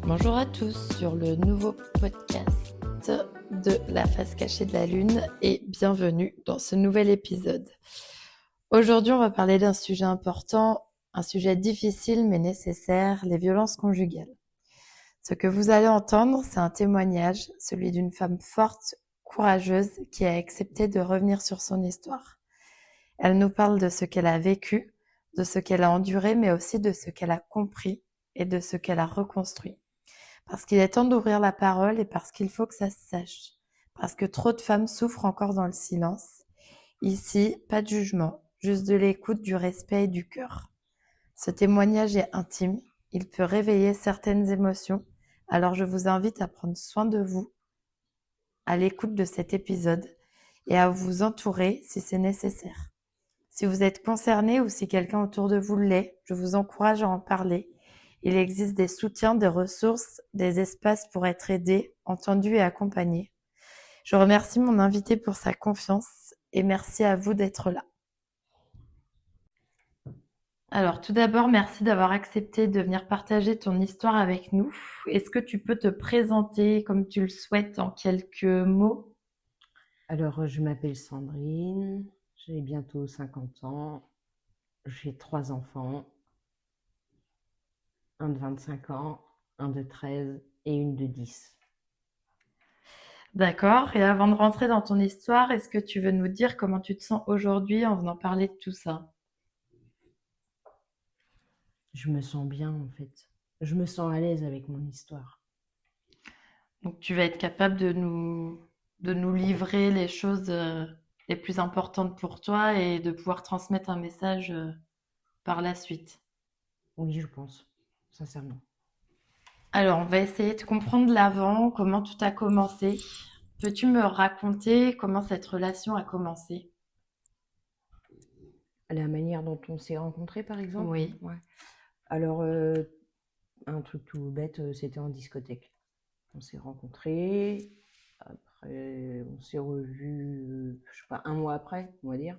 Bonjour à tous sur le nouveau podcast de la face cachée de la Lune et bienvenue dans ce nouvel épisode. Aujourd'hui, on va parler d'un sujet important, un sujet difficile mais nécessaire, les violences conjugales. Ce que vous allez entendre, c'est un témoignage, celui d'une femme forte, courageuse, qui a accepté de revenir sur son histoire. Elle nous parle de ce qu'elle a vécu, de ce qu'elle a enduré, mais aussi de ce qu'elle a compris et de ce qu'elle a reconstruit. Parce qu'il est temps d'ouvrir la parole et parce qu'il faut que ça se sache. Parce que trop de femmes souffrent encore dans le silence. Ici, pas de jugement, juste de l'écoute, du respect et du cœur. Ce témoignage est intime, il peut réveiller certaines émotions, alors je vous invite à prendre soin de vous à l'écoute de cet épisode et à vous entourer si c'est nécessaire. Si vous êtes concerné ou si quelqu'un autour de vous l'est, je vous encourage à en parler. Il existe des soutiens, des ressources, des espaces pour être aidé, entendu et accompagné. Je remercie mon invité pour sa confiance et merci à vous d'être là. Alors, tout d'abord, merci d'avoir accepté de venir partager ton histoire avec nous. Est-ce que tu peux te présenter comme tu le souhaites en quelques mots? Alors, je m'appelle Sandrine, j'ai bientôt 50 ans, j'ai 3 enfants, un de 25 ans, un de 13 et une de 10. D'accord. Et avant de rentrer dans ton histoire, est-ce que tu veux nous dire comment tu te sens aujourd'hui en venant parler de tout ça? Je me sens bien en fait. Je me sens à l'aise avec mon histoire. Donc, tu vas être capable de nous livrer les choses les plus importantes pour toi et de pouvoir transmettre un message par la suite. Oui, je pense, sincèrement. Alors, on va essayer de comprendre l'avant, comment tout a commencé. Peux-tu me raconter comment cette relation a commencé? La manière dont on s'est rencontrés, par exemple? Oui, Ouais. Alors, un truc tout bête, c'était en discothèque. On s'est rencontrés, après on s'est revus, je sais pas, un mois après, on va dire.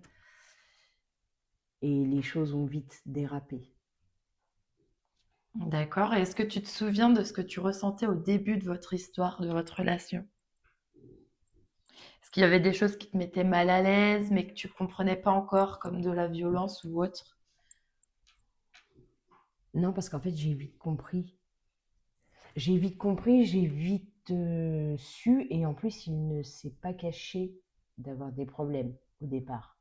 Et les choses ont vite dérapé. d'accord. Et est-ce que tu te souviens de ce que tu ressentais au début de votre histoire, de votre relation? Est-ce qu'il y avait des choses qui te mettaient mal à l'aise, mais que tu comprenais pas encore, comme de la violence ou autre? Non, parce qu'en fait, j'ai vite compris. J'ai vite compris, j'ai vite su, et en plus, il ne s'est pas caché d'avoir des problèmes au départ.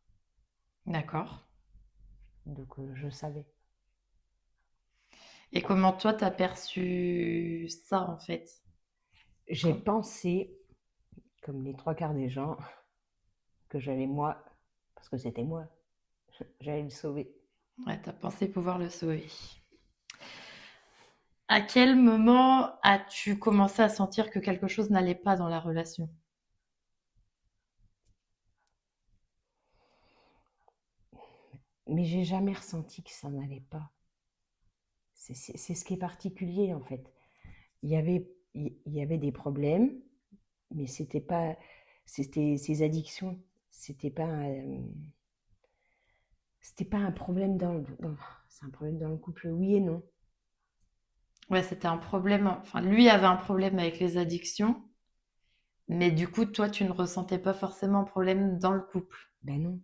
D'accord. Donc, je savais. Et comment toi t'as perçu ça en fait? J'ai pensé, comme les trois quarts des gens, que j'allais moi, parce que c'était moi, j'allais le sauver. Ouais, t'as pensé pouvoir le sauver. À quel moment as-tu commencé à sentir que quelque chose n'allait pas dans la relation? Mais j'ai jamais ressenti que ça n'allait pas. C'est ce qui est particulier, en fait. Il y avait des problèmes, mais c'était ces addictions, c'était pas, c'était pas un problème c'est un problème dans le couple, oui et non. Ouais, c'était un problème. Enfin, lui avait un problème avec les addictions, mais du coup, toi, tu ne ressentais pas forcément un problème dans le couple. Ben non.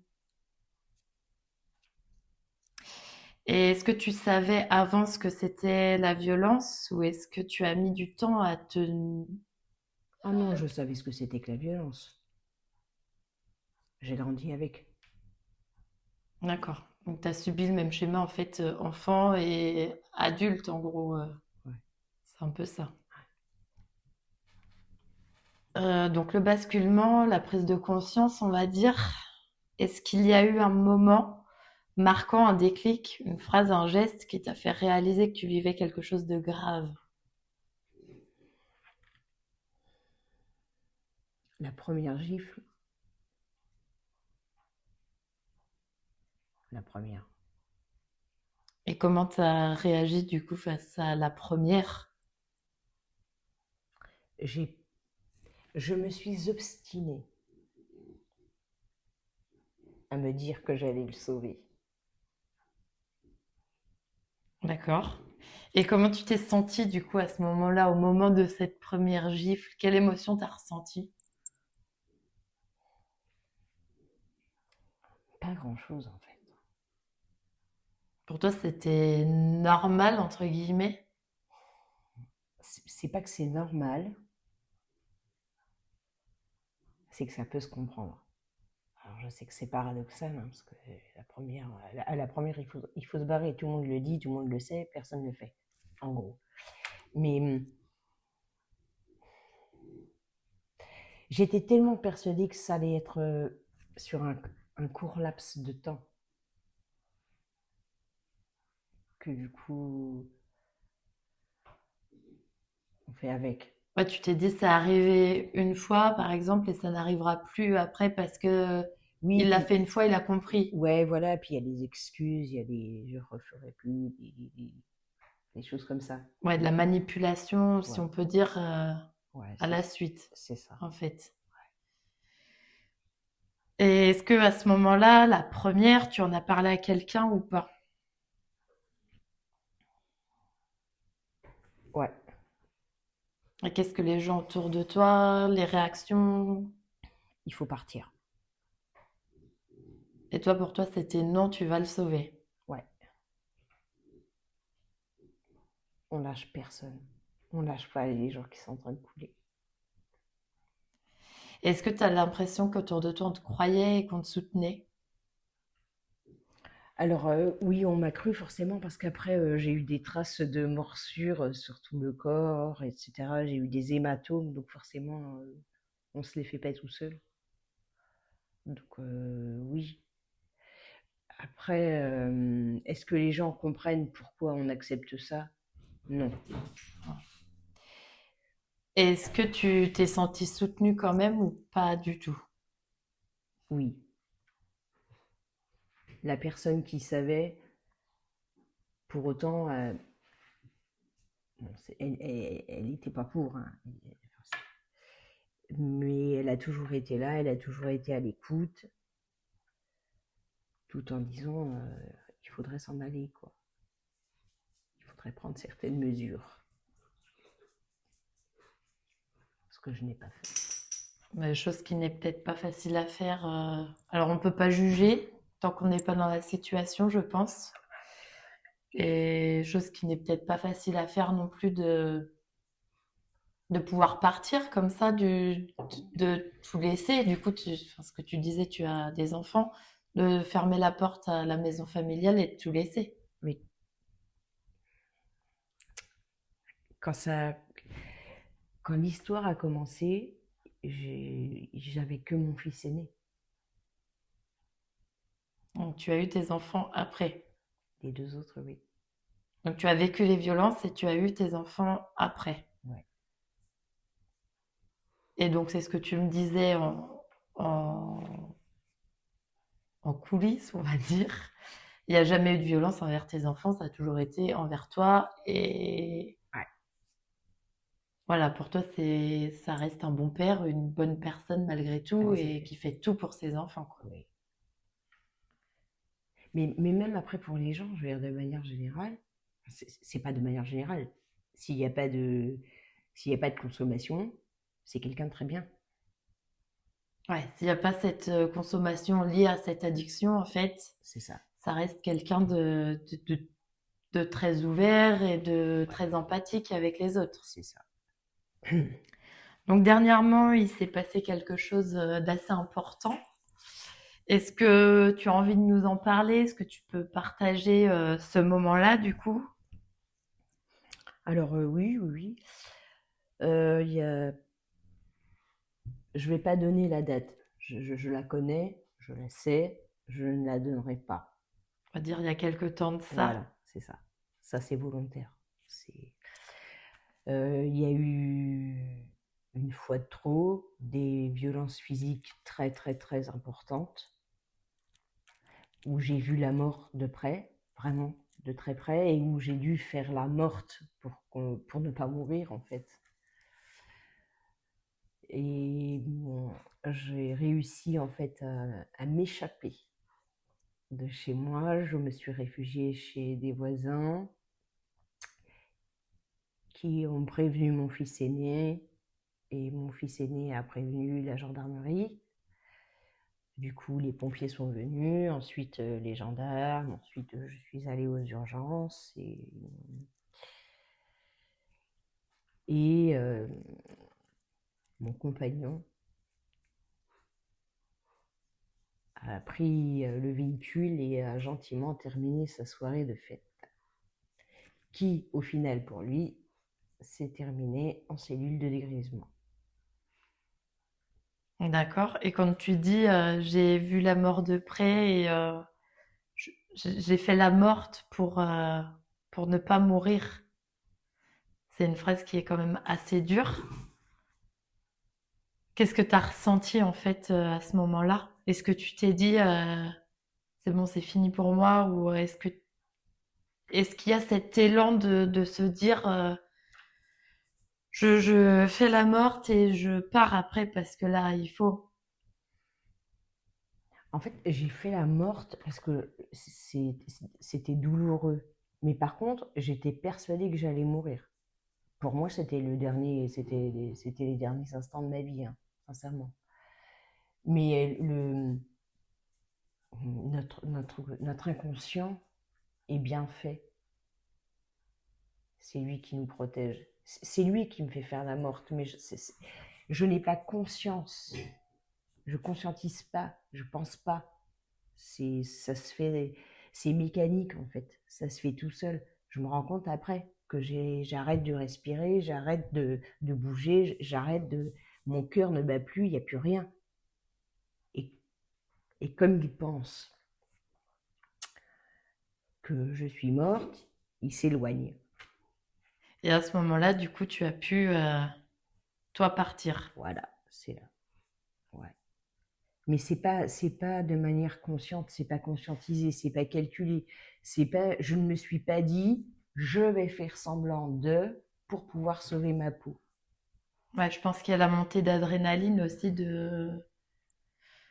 Et est-ce que tu savais avant ce que c'était la violence ou est-ce que tu as mis du temps à te... Ah non, je savais ce que c'était que la violence. J'ai grandi avec. D'accord. Donc, tu as subi le même schéma en fait, enfant et adulte en gros. Ouais. C'est un peu ça. Donc le basculement, la prise de conscience, on va dire. Est-ce qu'il y a eu un moment marquant, un déclic, une phrase, un geste qui t'a fait réaliser que tu vivais quelque chose de grave? La première gifle, la première. Et comment t'as réagi du coup face à la première? J'ai, je me suis obstinée à me dire que j'allais le sauver. D'accord. Et comment tu t'es sentie du coup à ce moment-là, au moment de cette première gifle? Quelle émotion t'as ressentie? Pas grand-chose en fait. Pour toi, c'était normal, entre guillemets? C'est pas que c'est normal, c'est que ça peut se comprendre. Alors je sais que c'est paradoxal, hein, parce que à la première il faut se barrer, tout le monde le dit, tout le monde le sait, personne ne le fait, en gros. Mais j'étais tellement persuadée que ça allait être sur un court laps de temps, que du coup, on fait avec. Ouais, tu t'es dit, c'est arrivé une fois, par exemple, et ça n'arrivera plus après parce que Oui, il l'a puis, fait une fois, il a compris. ouais, voilà, puis il y a des excuses, il y a je referai plus, des choses comme ça. Ouais, de la manipulation, si Ouais, on peut dire, ouais, à la suite, c'est ça. en fait. Et est-ce que à ce moment-là, la première, tu en as parlé à quelqu'un ou pas? Ouais. Et qu'est-ce que les gens autour de toi, les réactions? Il faut partir. Et toi, pour toi, c'était non, tu vas le sauver. Ouais. On lâche personne. On lâche pas les gens qui sont en train de couler. Est-ce que tu as l'impression qu'autour de toi, on te croyait et qu'on te soutenait? Alors oui, on m'a cru forcément parce qu'après j'ai eu des traces de morsures sur tout le corps, etc. J'ai eu des hématomes, donc forcément on se les fait pas tout seul. Donc oui. Après, est-ce que les gens comprennent pourquoi on accepte ça? Non. Est-ce que tu t'es senti soutenue quand même ou pas du tout? Oui. La personne qui savait, pour autant, bon, elle n'était pas pour, hein. Mais elle a toujours été là, elle a toujours été à l'écoute, tout en disant qu'il faudrait s'en aller, quoi. Il faudrait prendre certaines mesures, ce que je n'ai pas fait. Chose qui n'est peut-être pas facile à faire. Alors, on peut pas juger tant qu'on n'est pas dans la situation, je pense. Et chose qui n'est peut-être pas facile à faire non plus de pouvoir partir comme ça, de tout laisser. Du coup, enfin, ce que tu disais, tu as des enfants, de fermer la porte à la maison familiale et de tout laisser. Mais quand ça, quand l'histoire a commencé, j'avais que mon fils aîné. Donc, tu as eu tes enfants après. Les deux autres, oui. Donc, tu as vécu les violences et tu as eu tes enfants après. Ouais. Et donc, c'est ce que tu me disais en, en coulisses, on va dire. Il n'y a jamais eu de violence envers tes enfants, ça a toujours été envers toi. Et Ouais. voilà, pour toi, ça reste un bon père, une bonne personne malgré tout Ouais, et qui fait tout pour ses enfants, quoi. oui. Mais même après pour les gens, je veux dire de manière générale, c'est pas de manière générale. S'il n'y a pas de, s'il y a pas de consommation, c'est quelqu'un de très bien. Ouais, s'il n'y a pas cette consommation liée à cette addiction, en fait, C'est ça. ça reste quelqu'un de très ouvert et de Ouais, très empathique avec les autres. c'est ça. Donc dernièrement, il s'est passé quelque chose d'assez important. Est-ce que tu as envie de nous en parler? Est-ce que tu peux partager ce moment-là, du coup? Alors oui, oui, oui. Il y a... Je vais pas donner la date. Je la connais, je la sais, je ne la donnerai pas. On va dire il y a quelque temps de ça. Voilà, c'est ça. Ça, c'est volontaire. Il y a eu une fois de trop des violences physiques très, très, très importantes où j'ai vu la mort de près, vraiment de très près, et où j'ai dû faire la morte pour ne pas mourir, en fait. Et bon, j'ai réussi, en fait, à m'échapper de chez moi. Je me suis réfugiée chez des voisins. qui ont prévenu mon fils aîné, et mon fils aîné a prévenu la gendarmerie. Du coup, les pompiers sont venus, ensuite les gendarmes, ensuite je suis allée aux urgences et mon compagnon a pris le véhicule et a gentiment terminé sa soirée de fête, qui, au final pour lui, s'est terminée en cellule de dégrisement. D'accord. Et quand tu dis j'ai vu la mort de près et j'ai fait la morte pour ne pas mourir, c'est une phrase qui est quand même assez dure. Qu'est-ce que tu as ressenti en fait à ce moment-là? Est-ce que tu t'es dit c'est bon, c'est fini pour moi ou est-ce qu'il y a cet élan de se dire je fais la morte et je pars après parce que là il faut. En fait, j'ai fait la morte parce que c'était douloureux. Mais par contre, j'étais persuadée que j'allais mourir. Pour moi, c'était les derniers instants de ma vie, hein, sincèrement. Mais notre inconscient est bien fait. C'est lui qui nous protège. C'est lui qui me fait faire la morte. Mais je n'ai pas conscience. Je conscientise pas. Je pense pas. Ça se fait. C'est mécanique en fait. Ça se fait tout seul. Je me rends compte après que j'arrête de respirer, j'arrête de bouger, mon cœur ne bat plus, il n'y a plus rien. Et comme il pense que je suis morte, il s'éloigne. Et à ce moment-là, du coup, tu as pu toi partir. Voilà, c'est là. Ouais. Mais c'est pas de manière consciente, c'est pas conscientisé, c'est pas calculé, je ne me suis pas dit je vais faire semblant pour pouvoir sauver ma peau. Ouais, je pense qu'il y a la montée d'adrénaline aussi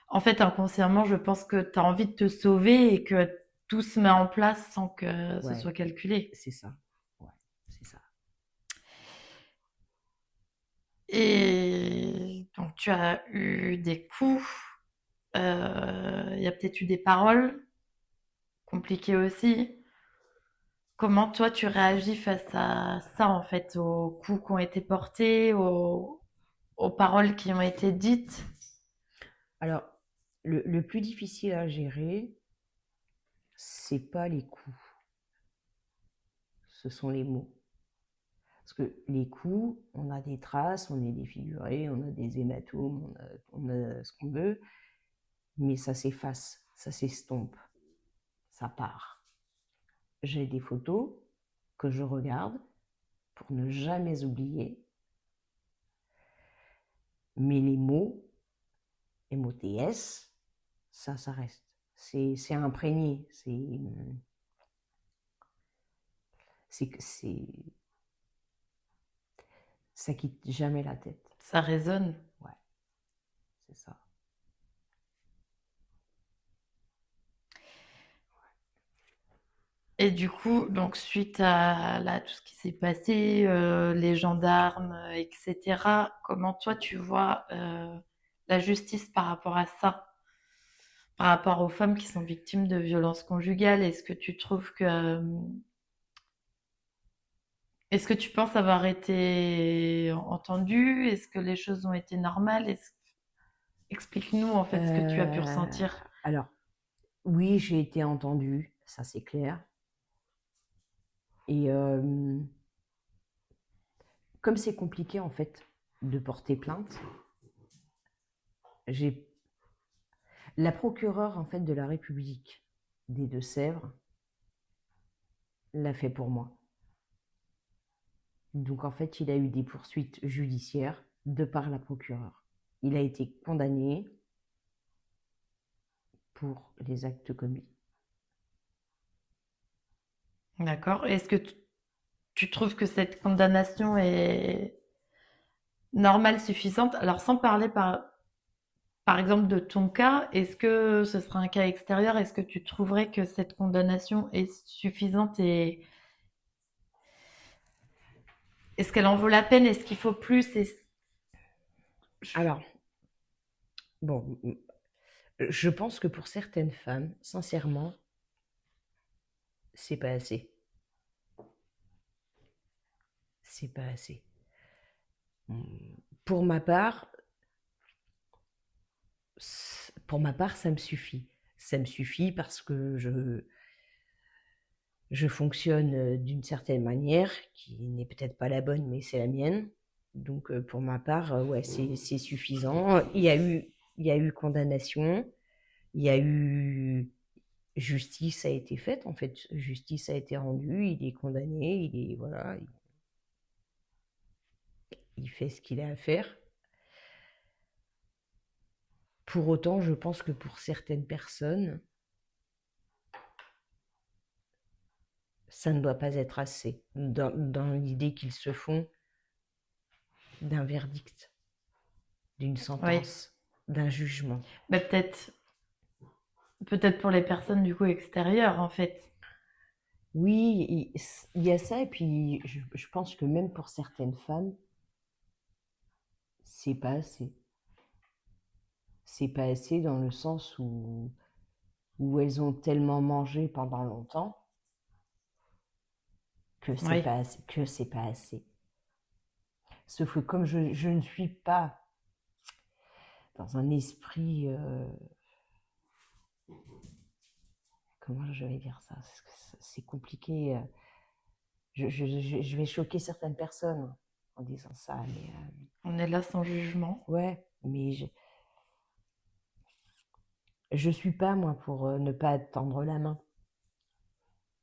En fait, inconsciemment, je pense que tu as envie de te sauver et que tout se met en place sans que ce Ouais, soit calculé. c'est ça. Ouais, c'est ça. Et donc, tu as eu des coups, il y a peut-être eu des paroles compliquées aussi. Comment toi, tu réagis face à ça, en fait, aux coups qui ont été portés, aux paroles qui ont été dites? Alors, le plus difficile à gérer, c'est pas les coups, ce sont les mots. Parce que les coups, on a des traces, on est défiguré, on a des hématomes, on a ce qu'on veut, mais ça s'efface, ça s'estompe, ça part. J'ai des photos que je regarde pour ne jamais oublier, mais les mots, MOTS, ça reste. C'est imprégné, ça quitte jamais la tête. Ça résonne. Ouais, c'est ça. Et du coup, donc suite à là, tout ce qui s'est passé, les gendarmes, etc., comment toi tu vois la justice par rapport à ça, par rapport aux femmes qui sont victimes de violences conjugales? Est-ce que tu trouves est-ce que tu penses avoir été entendu? Est-ce que les choses ont été normales? Explique-nous en fait ce que tu as pu ressentir. Alors, oui, j'ai été entendue, ça c'est clair. Et comme c'est compliqué en fait de porter plainte, la procureure en fait de la République des Deux-Sèvres l'a fait pour moi. Donc en fait, il a eu des poursuites judiciaires de par la procureure. Il a été condamné pour les actes commis. D'accord. Est-ce que tu trouves que cette condamnation est normale, suffisante? Alors sans parler par exemple de ton cas, est-ce que ce serait un cas extérieur? Est-ce que tu trouverais que cette condamnation est suffisante et Est-ce qu'elle en vaut la peine? Est-ce qu'il faut plus? Alors, bon, je pense que pour certaines femmes, sincèrement, c'est pas assez. C'est pas assez. Pour ma part, ça me suffit. Ça me suffit parce que je fonctionne d'une certaine manière, qui n'est peut-être pas la bonne, mais c'est la mienne. Donc, pour ma part, ouais, c'est suffisant. Il y a eu condamnation, il y a eu justice a été faite, en fait. Justice a été rendue, il est condamné, voilà, il fait ce qu'il a à faire. Pour autant, je pense que pour certaines personnes, ça ne doit pas être assez, dans l'idée qu'ils se font d'un verdict, d'une Oui, sentence, d'un jugement. bah, peut-être pour les personnes du coup extérieures en fait. Oui, il y a ça, et puis je pense que même pour certaines femmes, c'est pas assez. C'est pas assez dans le sens où elles ont tellement mangé pendant longtemps Oui, que c'est pas assez. Sauf que comme je ne suis pas dans un esprit, comment je vais dire ça? Parce que c'est compliqué. Je vais choquer certaines personnes en disant ça, mais on est là sans jugement. ouais, mais je suis pas moi pour ne pas tendre la main,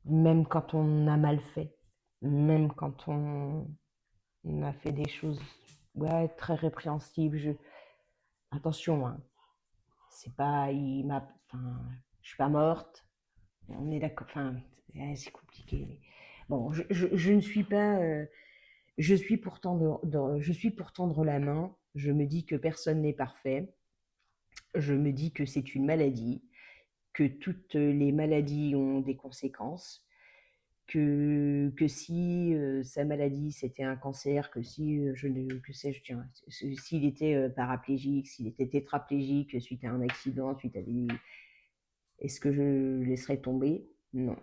même quand on a mal fait, même quand on a fait des choses, ouais, très répréhensibles. Attention, hein, c'est pas, enfin, je suis pas morte. On est d'accord. Enfin, c'est compliqué. Mais bon, je ne suis pas. Je suis je suis pour tendre la main. Je me dis que personne n'est parfait. Je me dis que c'est une maladie, que toutes les maladies ont des conséquences, que si sa maladie c'était un cancer, que si que sais-je, tiens, s'il était paraplégique, s'il était tétraplégique suite à un accident, suite à des, est-ce que je laisserais tomber? Non.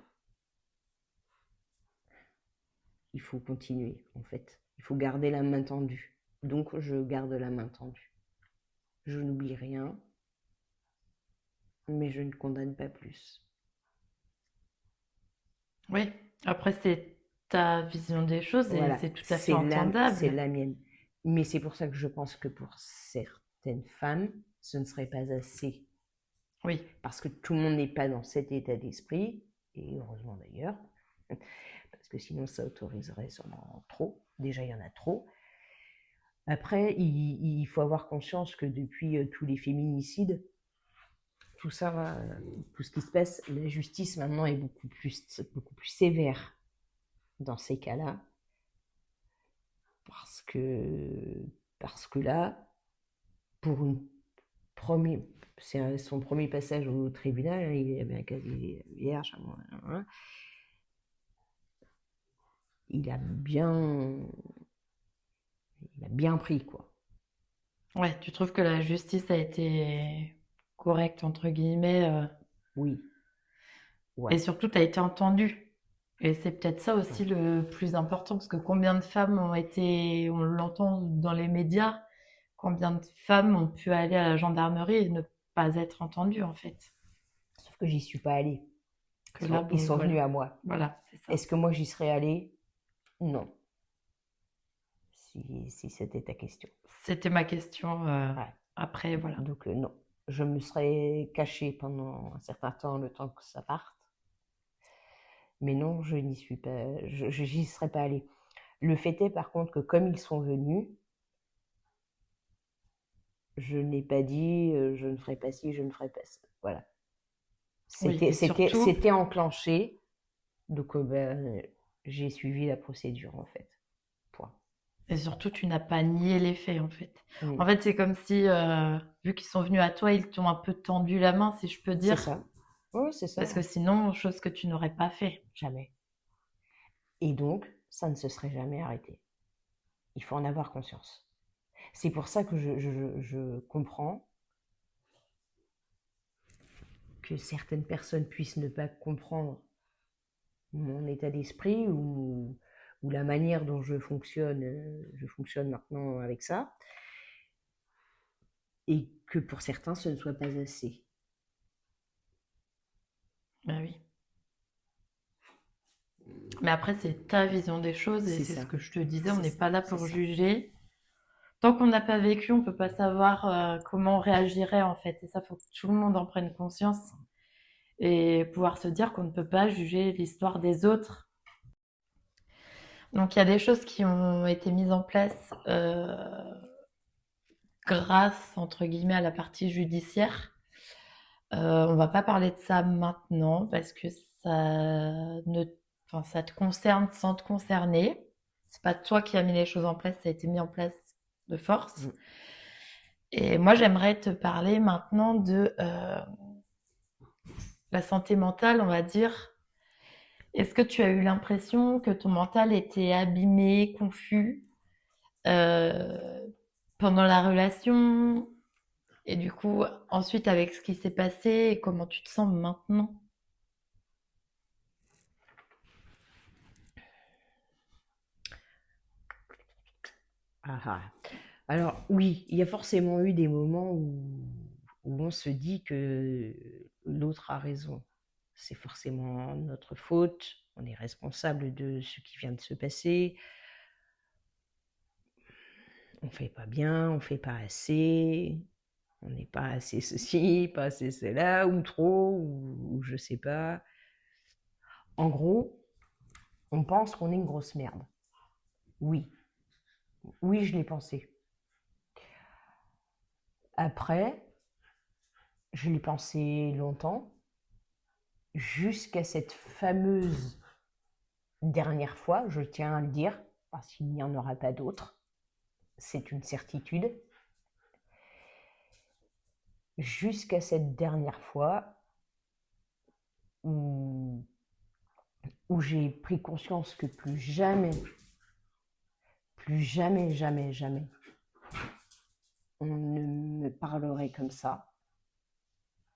Il faut continuer, en fait. Il faut garder la main tendue. Donc, je garde la main tendue. Je n'oublie rien, mais je ne condamne pas plus. Oui, après c'est ta vision des choses et Voilà, c'est tout à fait entendable. c'est la mienne. Mais c'est pour ça que je pense que pour certaines femmes, ce ne serait pas assez. Oui, Parce que tout le monde n'est pas dans cet état d'esprit, et heureusement d'ailleurs, parce que sinon ça autoriserait sûrement trop. Déjà, il y en a trop. Après, il faut avoir conscience que depuis tous les féminicides, tout ça, tout ce qui se passe, la justice maintenant est beaucoup plus sévère dans ces cas-là, parce que, parce que là, pour une première, c'est son premier passage au tribunal, il avait un casier vierge, il a bien, il a bien pris, quoi. ouais, tu trouves que la justice a été correcte entre guillemets Oui, et ouais, surtout tu as été entendu. Et c'est peut-être ça ouais. aussi le plus important parce que combien de femmes ont été, on l'entend dans les médias, combien de femmes ont pu aller à la gendarmerie et ne pas être entendues en fait. Sauf que j'y suis pas allée. Que là, Ils bon, sont voilà. venus à moi. Voilà, c'est ça. Est-ce que moi j'y serais allée? Non, si c'était ta question. C'était ma question. Ouais. Après, voilà. Donc non, je me serais cachée pendant un certain temps, le temps que ça parte. Mais non, je n'y suis pas, j'y serais pas allée. Le fait est par contre que comme ils sont venus, je n'ai pas dit je ne ferai pas ci, je ne ferai pas ça. Voilà. Oui, et surtout, C'était enclenché, donc ben, j'ai suivi la procédure en fait. Point. tu n'as pas nié les faits, en fait. En Mm. fait, c'est comme si, vu qu'ils sont venus à toi, ils t'ont un peu tendu la main, si je peux C'est dire. ça. Oui, c'est ça. Parce que sinon, chose que tu n'aurais pas fait. Jamais. Et donc, ça ne se serait jamais arrêté. Il faut en avoir conscience. C'est pour ça que je comprends que certaines personnes puissent ne pas comprendre mon état d'esprit ou la manière dont je fonctionne maintenant avec ça, et que pour certains, ce ne soit pas assez. Ben oui. Mais après, c'est ta vision des choses et C'est c'est ça. ce que je te disais, on C'est n'est ça. pas là C'est pour ça. juger. Tant qu'on n'a pas vécu, on peut pas savoir comment on réagirait en fait. Et ça, faut que tout le monde en prenne conscience et pouvoir se dire qu'on ne peut pas juger l'histoire des autres. Donc il y a des choses qui ont été mises en place grâce, entre guillemets, à la partie judiciaire. On va pas parler de ça maintenant parce que ne, enfin, ça te concerne sans te concerner. C'est pas toi qui as mis les choses en place, ça a été mis en place de force. Mm. Et moi, j'aimerais te parler maintenant de la santé mentale, on va dire. Est-ce que tu as eu l'impression que ton mental était abîmé, confus euh, pendant la relation? Et du coup, ensuite, avec ce qui s'est passé, et comment tu te sens maintenant? Ah, ah. Alors oui, il y a forcément eu des moments où on se dit que l'autre a raison. C'est forcément notre faute, on est responsable de ce qui vient de se passer, on fait pas bien, on fait pas assez, on n'est pas assez ceci, pas assez cela, ou trop, ou je sais pas. En gros, on pense qu'on est une grosse merde. Oui, oui, je l'ai pensé. Après, je l'ai pensé longtemps, jusqu'à cette fameuse dernière fois, je tiens à le dire, parce qu'il n'y en aura pas d'autre, c'est une certitude, jusqu'à cette dernière fois où, où j'ai pris conscience que plus jamais, jamais, jamais, on ne me parlerait comme ça,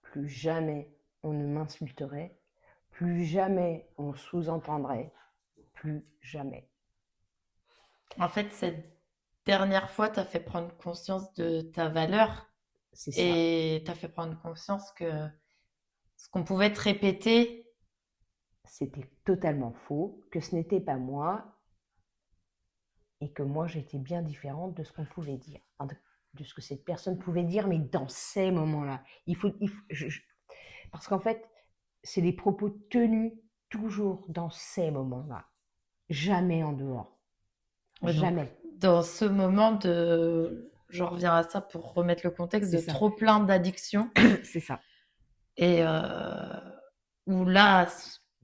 plus jamais on ne m'insulterait, plus jamais on sous-entendrait, plus jamais. En fait, cette dernière fois, t'as fait prendre conscience de ta valeur C'est ça. et t'as fait prendre conscience que ce qu'on pouvait te répéter, C'était totalement faux, que ce n'était pas moi et que moi j'étais bien différente de ce qu'on pouvait dire, enfin, de ce que cette personne pouvait dire, mais dans ces moments-là. Parce qu'en fait, c'est des propos tenus toujours dans ces moments-là, jamais en dehors, ouais, donc jamais. dans ce moment de, je reviens à ça pour remettre le contexte, C'est de ça, trop plein d'addictions c'est ça, et où là,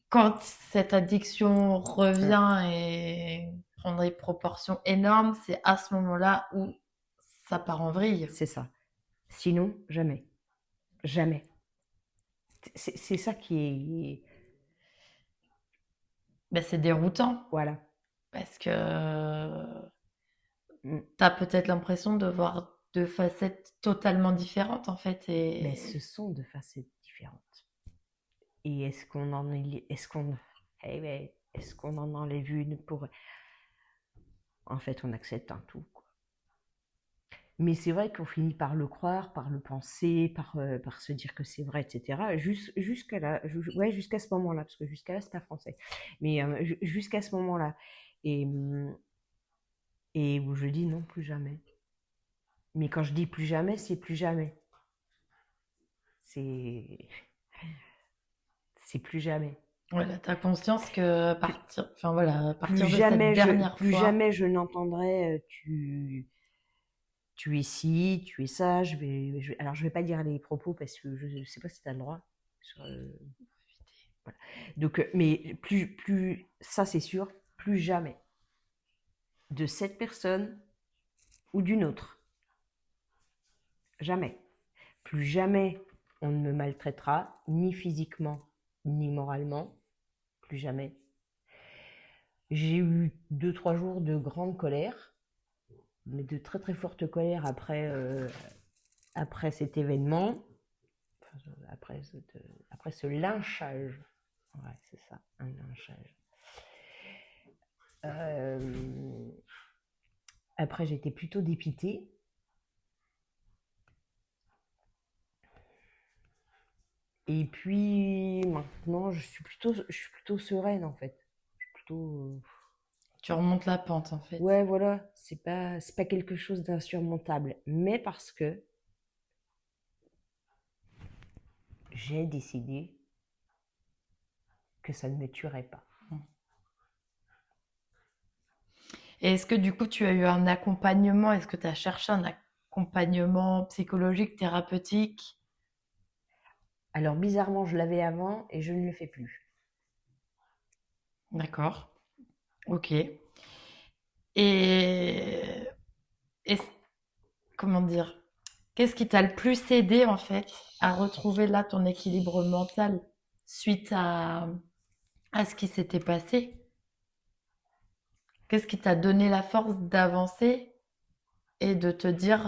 quand cette addiction revient et prend des proportions énormes, c'est à ce moment-là où ça part en vrille. c'est ça. Sinon, jamais, jamais. C'est ça qui est, Ben, c'est déroutant voilà. parce que Mm. t'as peut-être l'impression de voir deux facettes totalement différentes en fait. Mais ce sont deux facettes différentes. Et est-ce qu'on en enlève une pour... En fait, on accepte un tout, quoi. Mais c'est vrai qu'on finit par le croire, par le penser, par se dire que c'est vrai, etc. Jusqu'à là, ouais, jusqu'à ce moment-là, parce que jusqu'à là, c'est pas français. Mais jusqu'à ce moment-là. Et, et où je dis non, plus jamais. Mais quand je dis plus jamais, c'est plus jamais. C'est plus jamais. Voilà, t'as conscience que enfin voilà, à partir de cette dernière Plus fois, jamais je n'entendrai tu es ci, tu es ça. Alors, je vais pas dire les propos parce que je ne sais pas si tu as le droit. Sur, voilà. Donc, mais ça c'est sûr, plus jamais de cette personne ou d'une autre. Jamais. Plus jamais on ne me maltraitera, ni physiquement, ni moralement. Plus jamais. J'ai eu 2-3 jours de grande colère. mais de très très forte colère après cet événement, après, après ce lynchage. Ouais, c'est ça, un lynchage. Après, j'étais plutôt dépitée. Et puis maintenant, je suis plutôt sereine en fait. Je suis plutôt. Tu remontes la pente en fait. Ouais, voilà, c'est pas quelque chose d'insurmontable, mais parce que j'ai décidé que ça ne me tuerait pas. Et est-ce que du coup tu as eu un accompagnement? Est-ce que tu as cherché un accompagnement psychologique, thérapeutique? Alors bizarrement, je l'avais avant et je ne le fais plus. D'accord. Ok. Et, et comment dire? Qu'est-ce qui t'a le plus aidé en fait à retrouver là ton équilibre mental suite à ce qui s'était passé? Qu'est-ce qui t'a donné la force d'avancer et de te dire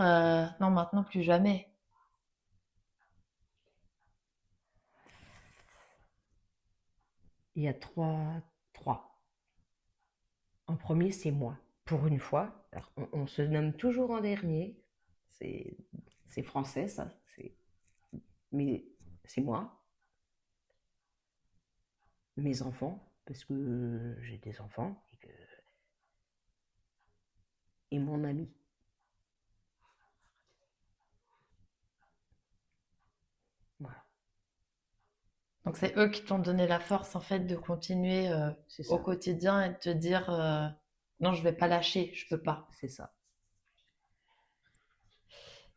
non, maintenant plus jamais? Il y a trois. En premier, c'est moi. Pour une fois, alors, on se nomme toujours en dernier. C'est, c'est français, ça. Mais c'est moi, mes enfants, parce que j'ai des enfants, et mon ami. Voilà, Donc c'est eux qui t'ont donné la force en fait de continuer c'est au ça, quotidien et de te dire non, je vais pas lâcher, je peux pas. c'est ça.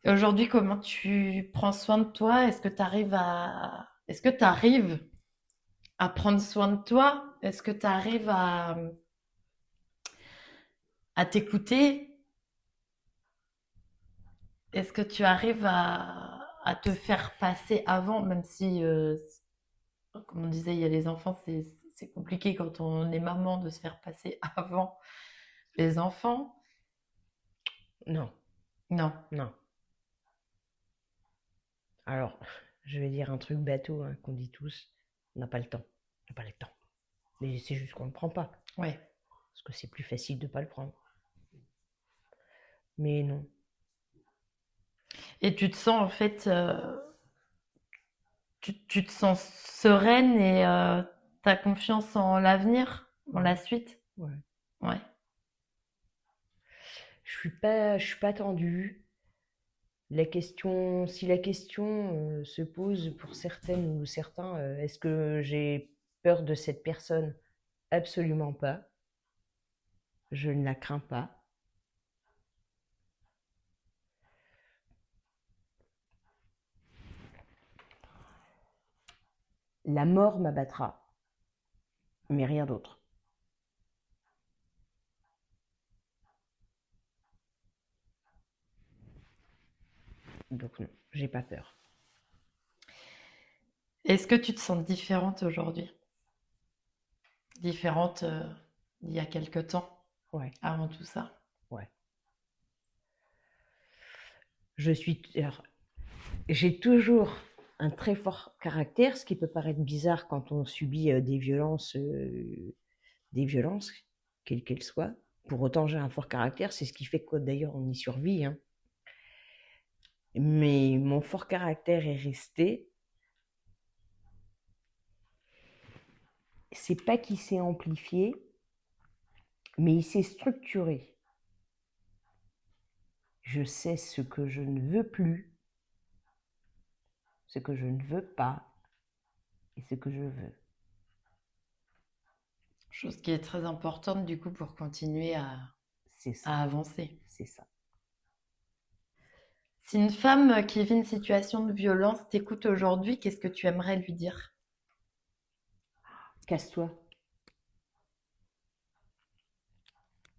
Et aujourd'hui, comment tu prends soin de toi? Est-ce que tu arrives à prendre soin de toi? Est-ce que tu arrives à t'écouter? Est-ce que tu arrives à te faire passer avant, même si, comme on disait, il y a les enfants, c'est compliqué quand on est maman de se faire passer avant les enfants. Non, Non. non. Alors, je vais dire un truc bateau hein, qu'on dit tous, on n'a pas le temps. On n'a pas le temps. Mais c'est juste qu'on ne le prend pas. Ouais. Parce que c'est plus facile de ne pas le prendre. Mais non. Et tu te sens en fait, tu te sens sereine et t'as confiance en l'avenir, en la suite. Ouais. Ouais. Je suis pas tendue. Si la question se pose pour certaines ou certains, est-ce que j'ai peur de cette personne? Absolument pas. Je ne la crains pas. La mort m'abattra, mais rien d'autre. Donc non, j'ai pas peur. Est-ce que tu te sens différente aujourd'hui? Différente d'il y a quelque temps, Ouais, avant tout ça? ouais. Alors, j'ai toujours un très fort caractère, ce qui peut paraître bizarre quand on subit des violences, quelles qu'elles soient. Pour autant, j'ai un fort caractère, c'est ce qui fait que d'ailleurs on y survit, hein. Mais mon fort caractère est resté. C'est pas qu'il s'est amplifié, mais il s'est structuré. Je sais ce que je ne veux plus, ce que je ne veux pas et ce que je veux. Chose qui est très importante du coup pour continuer C'est ça, à avancer. c'est ça. Si une femme qui vit une situation de violence t'écoute aujourd'hui, qu'est-ce que tu aimerais lui dire? Casse-toi,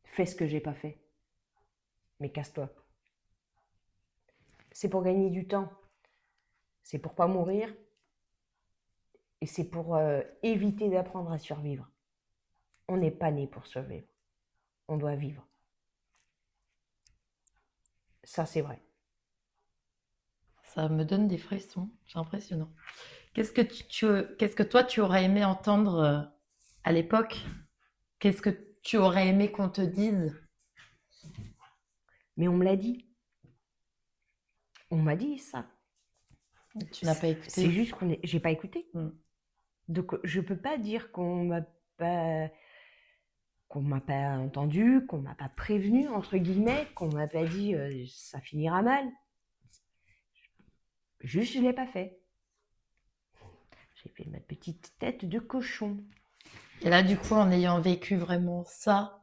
fais ce que j'ai pas fait, mais casse-toi. C'est pour gagner du temps, c'est pour pas mourir et c'est pour éviter d'apprendre à survivre. On n'est pas né pour survivre, on doit vivre. Ça, c'est vrai. Ça me donne des frissons, c'est impressionnant. Qu'est-ce que toi tu aurais aimé entendre à l'époque? Qu'est-ce que tu aurais aimé qu'on te dise? Mais on me l'a dit. On m'a dit ça. Tu n'as pas C'est écouté? juste j'ai pas écouté. Hmm. Donc, je peux pas dire qu'on m'a pas entendu, qu'on m'a pas prévenu, entre guillemets, qu'on m'a pas dit ça finira mal. Juste, je l'ai pas fait. J'ai fait ma petite tête de cochon. Et là, du coup, en ayant vécu vraiment ça,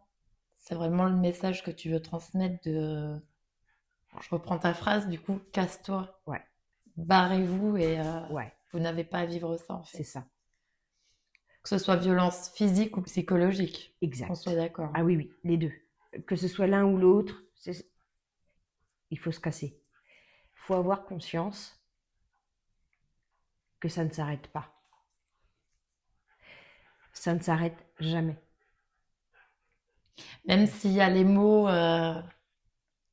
c'est vraiment le message que tu veux transmettre de... Je reprends ta phrase, du coup, casse-toi, Ouais, barrez-vous et ouais, vous n'avez pas à vivre ça, en c'est fait. ça. Que ce soit violence physique ou psychologique, qu'on soit Exact. d'accord. Ah oui, oui, les deux. Que ce soit l'un ou l'autre, il faut se casser. Il faut avoir conscience que ça ne s'arrête pas. Ça ne s'arrête jamais. Même s'il y a les mots,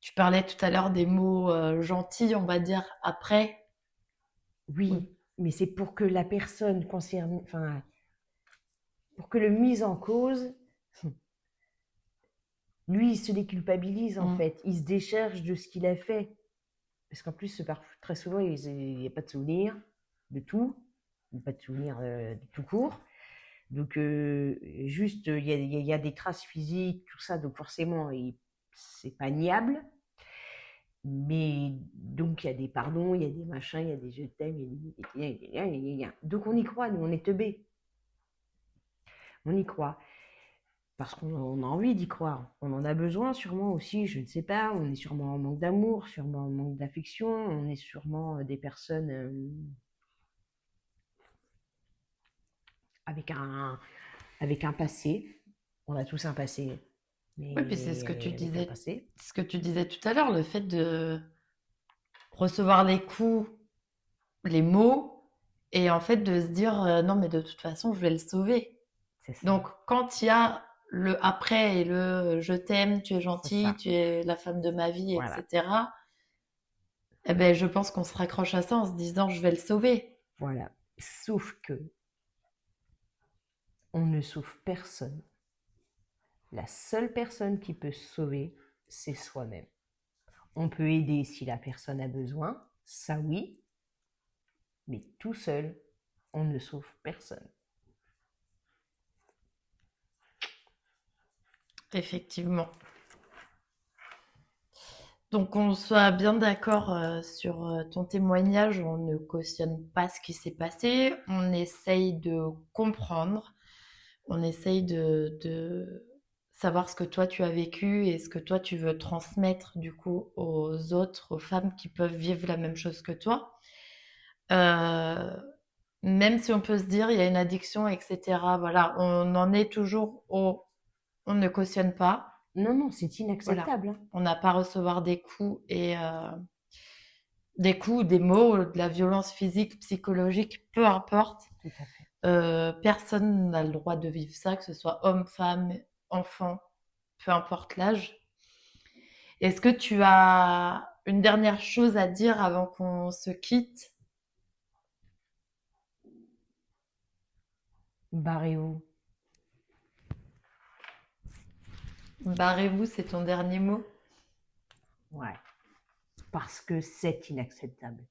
tu parlais tout à l'heure des mots gentils, on va dire, après. Oui, mais c'est pour que la personne concernée, enfin, pour que le mis en cause, lui, il se déculpabilise en Mm. fait. Il se décharge de ce qu'il a fait. Parce qu'en plus, très souvent, il n'y a pas de souvenir de tout, ou pas de souvenir de tout court. Donc, juste, il y a des traces physiques, tout ça, donc forcément, c'est pas niable. Mais donc, il y a des pardons, il y a des machins, il y a des je t'aime, il y a. Donc, on y croit, nous, on est teubés. On y croit. Parce qu'on a envie d'y croire. On en a besoin sûrement aussi, je ne sais pas. On est sûrement en manque d'amour, sûrement en manque d'affection. On est sûrement des personnes avec avec un passé. On a tous un passé, Oui, puis c'est ce que tu mais avec un disais, passé. ce que tu disais tout à l'heure, le fait de recevoir les coups, les mots, et en fait de se dire non, mais de toute façon, je vais le sauver. C'est ça. Donc, quand il y a le après et le je t'aime, tu es gentil, ça. tu es la femme de ma vie, Voilà. etc., eh ben, je pense qu'on se raccroche à ça en se disant je vais le sauver. Voilà. Sauf que on ne sauve personne. La seule personne qui peut se sauver, c'est soi-même. On peut aider si la personne a besoin, ça oui, mais tout seul, on ne sauve personne. Effectivement. Donc, on soit bien d'accord sur ton témoignage, on ne cautionne pas ce qui s'est passé, on essaye de comprendre, on essaye de savoir ce que toi tu as vécu et ce que toi tu veux transmettre du coup aux autres, aux femmes qui peuvent vivre la même chose que toi. Euh, Même si on peut se dire il y a une addiction, etc. Voilà, on en est toujours au on ne cautionne pas. Non, non, c'est Voilà, inacceptable. Hein. on n'a pas à recevoir des coups et des coups, des mots, de la violence physique, psychologique, peu importe. Tout à fait. Personne n'a le droit de vivre ça, que ce soit homme, femme, enfant, peu importe l'âge. Est-ce que tu as une dernière chose à dire avant qu'on se quitte? Barrez-vous. Barrez-vous, c'est ton dernier mot? Ouais. Parce que c'est inacceptable.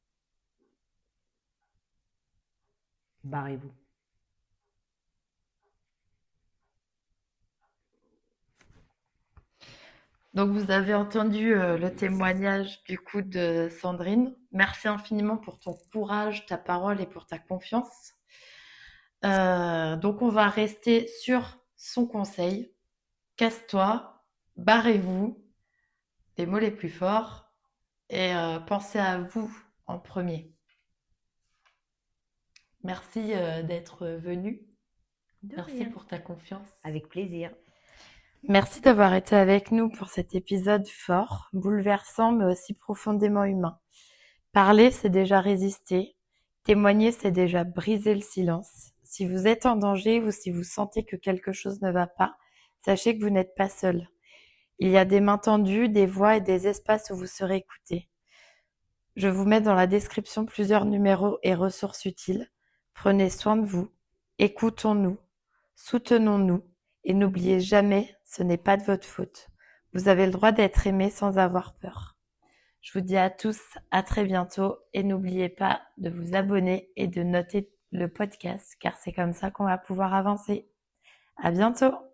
Barrez-vous. Donc vous avez entendu le témoignage du coup de Sandrine. Merci infiniment pour ton courage, ta parole et pour ta confiance. Donc on va rester sur son conseil. Casse-toi, barrez-vous, les mots les plus forts, et pensez à vous en premier. Merci d'être venu. Merci rien. pour ta confiance. Avec plaisir. Merci d'avoir été avec nous pour cet épisode fort, bouleversant, mais aussi profondément humain. Parler, c'est déjà résister. Témoigner, c'est déjà briser le silence. Si vous êtes en danger ou si vous sentez que quelque chose ne va pas, sachez que vous n'êtes pas seul. Il y a des mains tendues, des voix et des espaces où vous serez écoutés. Je vous mets dans la description plusieurs numéros et ressources utiles. Prenez soin de vous, écoutons-nous, soutenons-nous et n'oubliez jamais, ce n'est pas de votre faute. Vous avez le droit d'être aimé sans avoir peur. Je vous dis à tous à très bientôt et n'oubliez pas de vous abonner et de noter le podcast car c'est comme ça qu'on va pouvoir avancer. À bientôt!